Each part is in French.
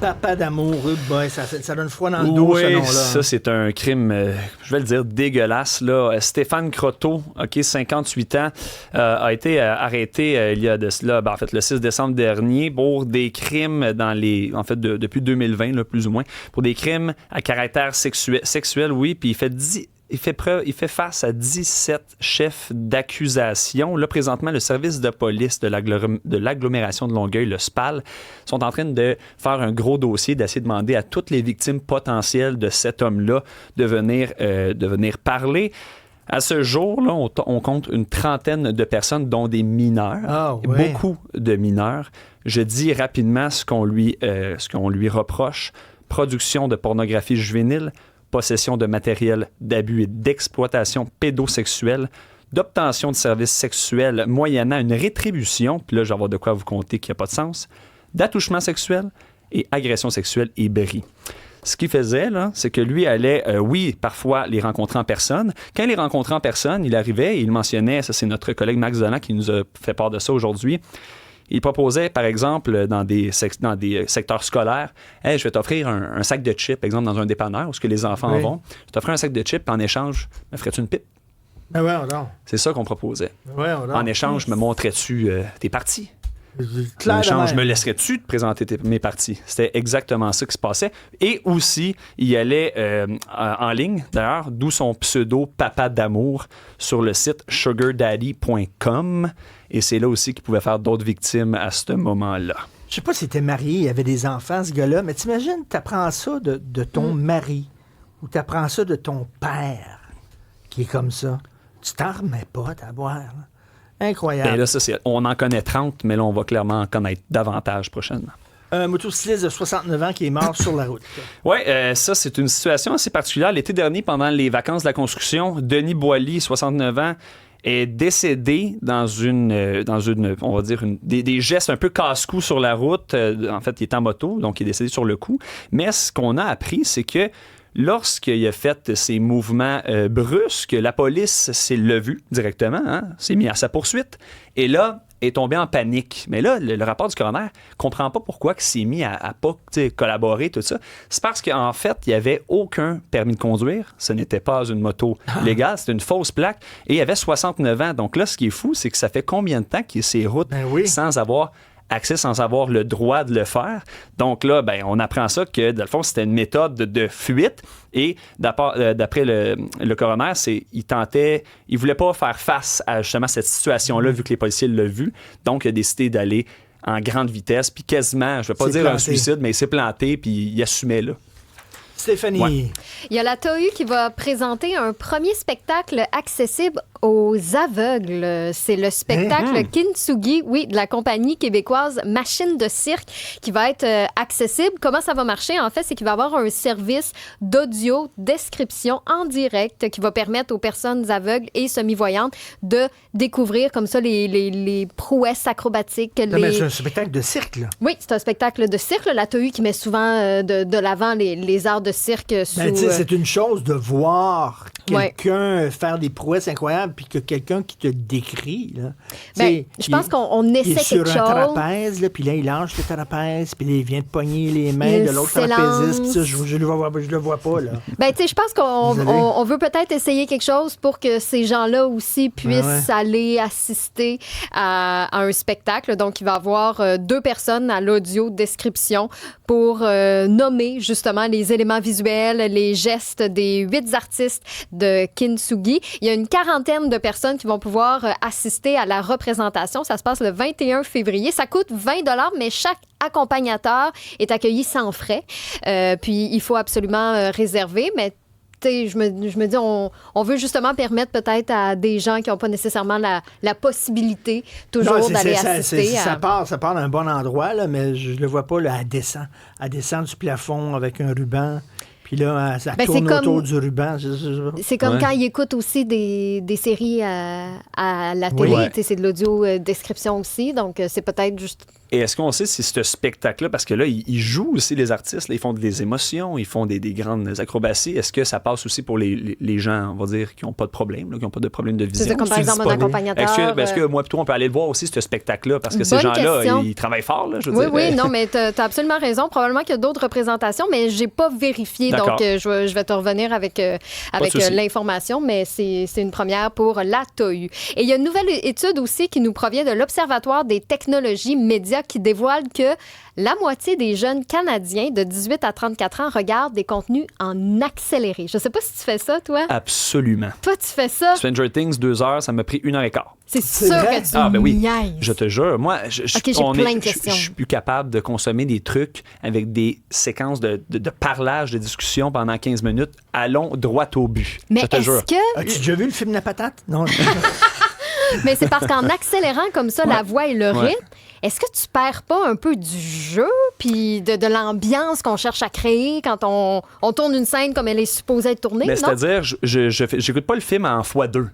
Papa d'amour, boy, ça donne froid dans le dos, ce nom-là. Ça, c'est un crime, je vais le dire, dégueulasse. Là. Stéphane Croteau, 58 ans, a été arrêté il y a de cela, en fait, le 6 décembre dernier, pour des crimes depuis 2020, là, plus ou moins, pour des crimes à caractère sexuel, oui, puis il fait face à 17 chefs d'accusation. Là, présentement, le service de police de l'agglomération de Longueuil, le SPAL, sont en train de faire un gros dossier, d'essayer de demander à toutes les victimes potentielles de cet homme-là de venir parler. À ce jour, là, on compte une trentaine de personnes, dont des mineurs. Ah, ouais. Beaucoup de mineurs. Je dis rapidement ce qu'on lui reproche. Production de pornographie juvénile, possession de matériel d'abus et d'exploitation pédosexuelle, d'obtention de services sexuels moyennant une rétribution, puis là, je vais avoir de quoi vous compter qui n'a pas de sens, d'attouchement sexuel et agression sexuelle et bris. Ce qu'il faisait, là, c'est que lui allait, parfois les rencontrer en personne. Quand il les rencontrait en personne, il arrivait et il mentionnait, ça c'est notre collègue Max Dolan qui nous a fait part de ça aujourd'hui, il proposait, par exemple, dans des secteurs scolaires, « Hey, je vais t'offrir un sac de chips, par exemple, dans un dépanneur où ce que les enfants vont. Je vais t'offrir un sac de chips, puis en échange, me ferais-tu une pipe? » Ben ouais, non. C'est ça qu'on proposait. Ouais, en échange, me montrais-tu tes parties? Claire en échange, me laisserais-tu te présenter mes parties? C'était exactement ça qui se passait. Et aussi, il allait en ligne, d'ailleurs, d'où son pseudo « Papa d'amour » sur le site sugardaddy.com. Et c'est là aussi qu'il pouvait faire d'autres victimes à ce moment-là. Je sais pas s'il était marié, il avait des enfants, ce gars-là, mais t'imagines, t'apprends ça de ton mari ou t'apprends ça de ton père qui est comme ça. Tu t'en remets pas à boire. Là. Incroyable. Et là, on en connaît 30, mais là, on va clairement en connaître davantage prochainement. Un motocycliste de 69 ans qui est mort sur la route. Oui, ça, c'est une situation assez particulière. L'été dernier, pendant les vacances de la construction, Denis Boilly, 69 ans, est décédé dans on va dire, des gestes un peu casse-cou sur la route. En fait, il est en moto, donc il est décédé sur le coup. Mais ce qu'on a appris, c'est que lorsqu'il a fait ses mouvements brusques, la police l'a vu directement, s'est mis à sa poursuite. Et là, est tombé en panique. Mais là, le rapport du coroner ne comprend pas pourquoi il s'est mis à pas collaborer, tout ça. C'est parce qu'en fait, il n'y avait aucun permis de conduire. Ce n'était pas une moto légale, c'était une fausse plaque. Et il avait 69 ans. Donc là, ce qui est fou, c'est que ça fait combien de temps qu'il est sur les routes sans avoir accès, sans avoir le droit de le faire. Donc là, on apprend ça que, dans le fond, c'était une méthode de fuite. Et d'après le coroner, il voulait pas faire face à justement cette situation-là, vu que les policiers l'ont vu. Donc, il a décidé d'aller en grande vitesse, puis quasiment, je vais pas dire un suicide, mais il s'est planté, puis il assumait là. Stéphanie. Ouais. Il y a la TAU qui va présenter un premier spectacle accessible aux aveugles. C'est le spectacle Kintsugi, de la compagnie québécoise Machine de cirque qui va être accessible. Comment ça va marcher? En fait, c'est qu'il va y avoir un service d'audio description en direct qui va permettre aux personnes aveugles et semi-voyantes de découvrir comme ça les prouesses acrobatiques. Mais c'est un spectacle de cirque, là. Oui, c'est un spectacle de cirque. La TAU qui met souvent de l'avant les arts de cirque. C'est une chose de voir quelqu'un faire des prouesses incroyables puis que quelqu'un qui te décrit. Là. Je pense qu'on essaie quelque chose. Il est sur un trapèze, puis là, il lâche le trapèze, puis là, il vient de pogner les mains de l'autre trapéziste, puis ça, je le vois pas. Là. Je pense qu'on veut peut-être essayer quelque chose pour que ces gens-là aussi puissent aller assister à un spectacle. Donc, il va y avoir 2 personnes à l'audio description pour nommer justement les éléments visuels, les gestes des 8 artistes de Kintsugi. Il y a une 40aine de personnes qui vont pouvoir assister à la représentation. Ça se passe le 21 février. Ça coûte 20 $, mais chaque accompagnateur est accueilli sans frais. Puis, il faut absolument réserver, mais je me dis, on veut justement permettre peut-être à des gens qui n'ont pas nécessairement la possibilité toujours d'aller assister. Ça part d'un bon endroit, là, mais je le vois pas, là, elle descend du plafond avec un ruban. Puis là, ça tourne autour du ruban. C'est comme quand ils écoutent aussi des séries à la télé. C'est de l'audio description aussi. Donc, c'est peut-être juste Et est-ce qu'on sait si ce spectacle-là, parce que là, ils jouent aussi les artistes, là, ils font des émotions, ils font des grandes acrobaties, est-ce que ça passe aussi pour les gens, on va dire, qui n'ont pas de problème, là, qui n'ont pas de problème de vision? C'est comme par exemple un accompagnateur. Est-ce que moi, plutôt, on peut aller le voir aussi, ce spectacle-là, parce que ces gens-là, ils travaillent fort, là, je veux dire. Oui, non, mais tu as absolument raison. Probablement qu'il y a d'autres représentations, mais je n'ai pas vérifié, donc je vais te revenir avec l'information, mais c'est une première pour la TOU. Et il y a une nouvelle étude aussi qui nous provient de l'Observatoire des technologies médias qui dévoile que la moitié des jeunes Canadiens de 18 à 34 ans regardent des contenus en accéléré. Je ne sais pas si tu fais ça, toi. Absolument. Toi, tu fais ça. Stranger Things, 2 heures, ça m'a pris 1h15. C'est sûr que tu niaises. Je te jure. Moi, j'ai plein de questions. Je suis plus capable de consommer des trucs avec des séquences de parlage, de discussion pendant 15 minutes. Allons droit au but. Mais je te jure. As-tu déjà vu le film La Patate? Non. Mais c'est parce qu'en accélérant comme ça la voix et le rythme, est-ce que tu perds pas un peu du jeu puis de l'ambiance qu'on cherche à créer quand on tourne une scène comme elle est supposée être tournée? C'est-à-dire, j'écoute pas le film en x2.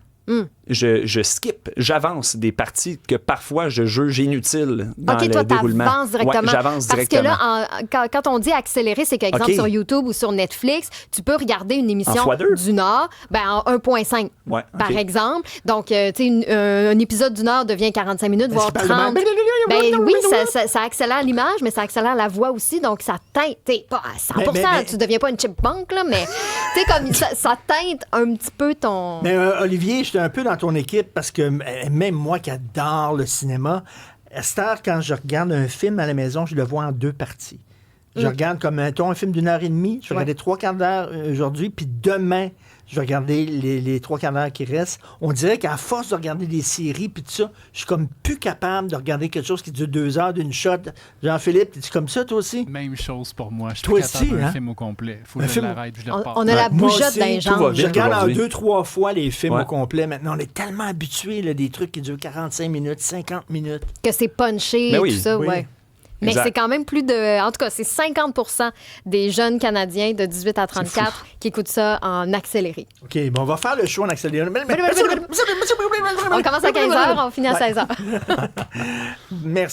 Je skip, j'avance des parties que parfois je juge inutiles dans le déroulement. T'avances directement. Ouais, j'avance directement. Parce que là, quand on dit accélérer, c'est qu'exemple sur YouTube ou sur Netflix, tu peux regarder une émission d'une heure en 1.5, par exemple. Donc, tu sais, un épisode d'une heure devient 45 minutes, voire 30. Oui, ça accélère l'image, mais ça accélère la voix aussi. Donc, ça teinte, pas à 100%, tu deviens pas une chipmunk, là, mais tu sais, comme ça teinte un petit peu ton... Mais Olivier, j'étais un peu dans ton équipe parce que même moi qui adore le cinéma, à cette heure, quand je regarde un film à la maison, je le vois en 2 parties. Je regarde comme un film d'1h30, je vais regarder 3/4 d'heure aujourd'hui, puis demain, je vais regarder les 3/4 d'heure qui restent. On dirait qu'à force de regarder des séries puis tout ça, je suis comme plus capable de regarder quelque chose qui dure 2 heures d'une shot. Jean-Philippe, t'es-tu comme ça, toi aussi? Même chose pour moi. Je suis toi plus capable d'un hein? film au complet. Faut que je l'arrête, je le repars. On a la bougeotte d'un genre. Je regarde en 2-3 fois les films au complet. Maintenant, on est tellement habitués des trucs qui durent 45 minutes, 50 minutes. Que c'est punché et tout ça, ouais. Mais exact. C'est quand même plus de... En tout cas, c'est 50% des jeunes Canadiens de 18 à 34 qui écoutent ça en accéléré. OK, bon, on va faire le show en accéléré. On commence à 15h, on finit à 16h. Merci.